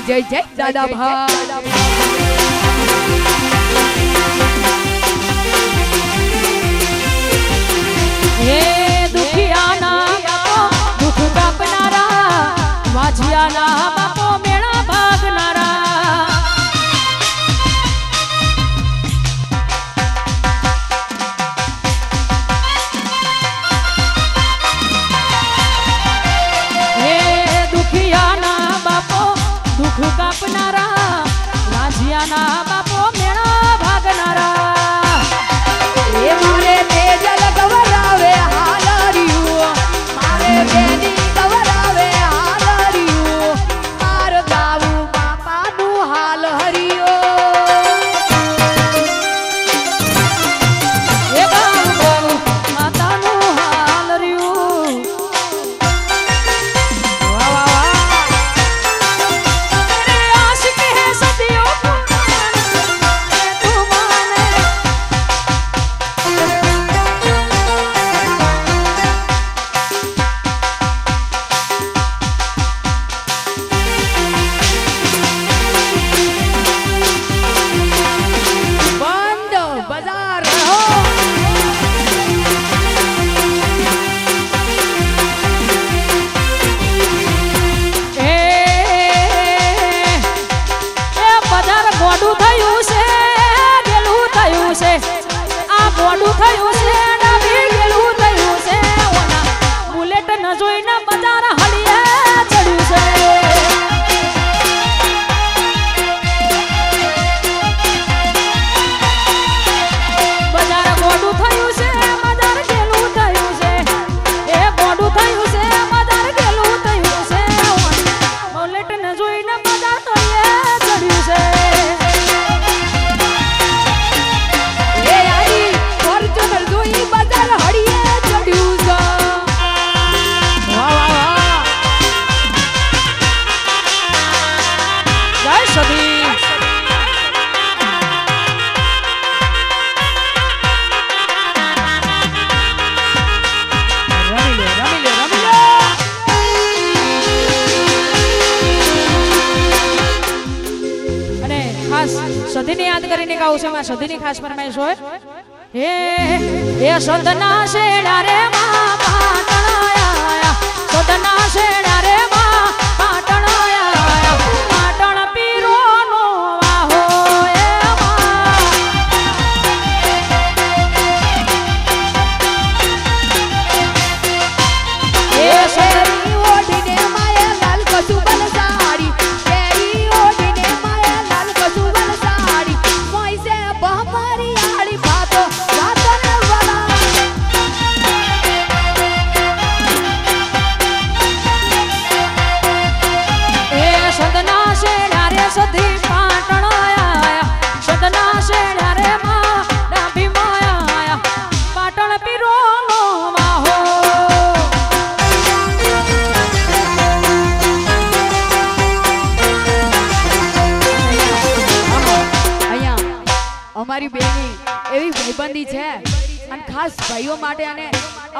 जय जय दादा भाई हे दुखिया ना बापो दुख कापनारा वाझिया ना बापो मेणा भागनारा हे दुखिया ना बापो दुख कापनारा वाझिया ना बापो मेणा भागनारा ये मारे तेजल गवरावे हालरियो मारे बेनी गवरावे हालरियो मार गाऊ बापा नु हाल हरियो ये गाऊ माता नु हाल रियो वाह वाह वाह तेरे आशिक है सदियों तू माने बंद बाजार रहो એ બજાર ગોડું થયું છે ગેલું થયું છે આ ગોડું થયું છે ડાબી ગેલું થયું છે ઓના બુલેટ ન જોઈને બજાર હળીએ ચડ્યું છે બજાર ગોડું થયું છે બજાર ગેલું થયું છે એ ગોડું થયું છે બજાર ગેલું થયું છે બુલેટ ન જોઈને બજાર હળીએ ચડ્યું છે એ આઈ ફોર્ચ્યુનર જોઈ બાजार હડીએ ચડ્યું છે વાહ વાહ વાહ જય સદી રમી લે રમી લે રમી લે અને ખાસ સદીને યાદ કરીને ગાવું છે માં સદીની ખાસ ફરમાઈશ હોય એ સદના શેડા રે માં પાટણ આયા સદના શેડા રે માં પાટણ આયા પાટણ પીરોનો વાહો એ માં એ શેરી ઓઢીને માયા લાલ કસુબલ સાડી શેરી ઓઢીને માયા લાલ કસુબલ સાડી મોઈસે બહમરી આડી ભાતો ભાતન વાલા એ સદના શેડા રે સધી પાટણ આયા સદના શેડા રે માં ડાભી માયા પાટણ પીરોનો વાહો અહીંયા અમારી બેની એવી ભાઈબંધી છે અને ખાસ ભાઈઓ માટે અને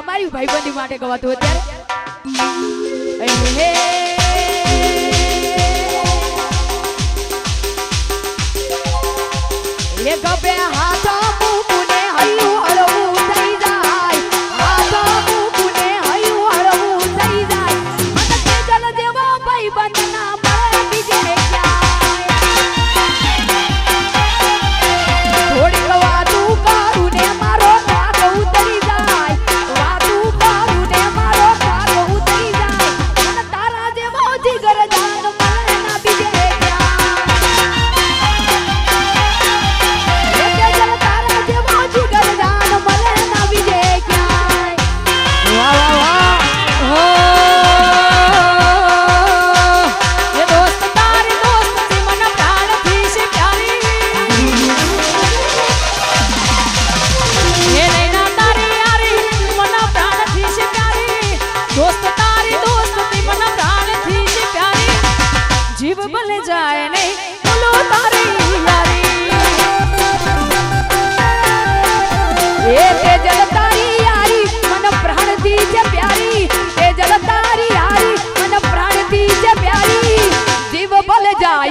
અમારી ભાઈબંધી માટે ગવાતું અત્યારે એ ગબે હાથ મૂકુને હૈયું હળવું થઈ જાય હાથ મૂકુને હૈયું હળવું થઈ જાય અને તેજલ જેવો ભાઈબંધ ના મળે બીજે ક્યાંય થોડીક વાતું કરું ને મારો થાક ઉતરી જાય વાતું કરું ને મારો થાક ઉતરી જાય અને તારા જેવો જીગર જાન મળે ના બીજે ક્યાંય તારા જેવો જીગર જાન મળે ના બીજે ક્યાંય વાહ વાહ વાહ હો ये दोस्त तारी दोस्त थी मन प्राण थी से प्यारी ये नैना तारी यारी मन प्राण थी से प्यारी दोस्त तारी दोस्त थी मन प्राण थी से प्यारी जीव भले जाए नहीं बोलो तारी यारी એ તેજલ તારી યારી મન પ્રાણથી છે પ્યારી તેજલ તારી યારી મન પ્રાણથી છે પ્યારી જીવ ભલે જાય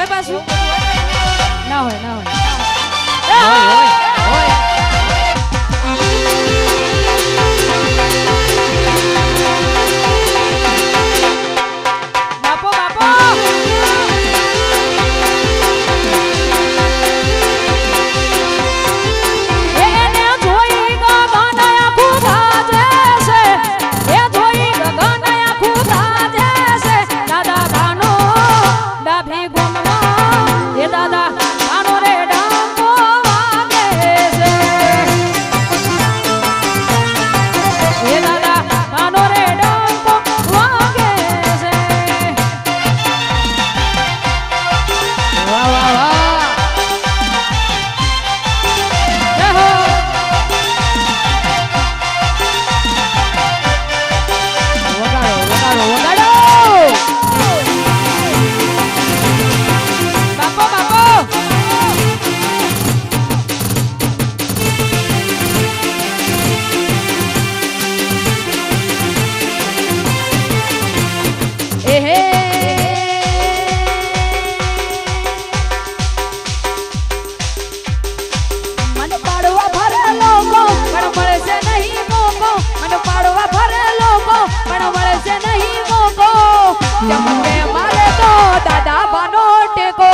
હોય પાછું ના હોય ના હોય બાપો બાપો એને જોઈ ગગનયા ખુદાજે છે એ જોઈ ગગનયા ખુદાજે છે દાદા ગાનો ડાભી ગુમમાં એ દાદા ગાનો રે ડાંગો વાગે છે એ દાદા ગાનો રે ડાંગો વાગે છે વાહ વાહ વાહ જય હો વગાડો વગાડો વગાડો બાપો બાપો એહે મને પાડવા ભરે લોકો પણ મળે છે નહીં મોકો મને પાડવા ભરે લોકો પણ મળે છે નહીં મોકો જમને મારે તો દાદા બાનો ટેકો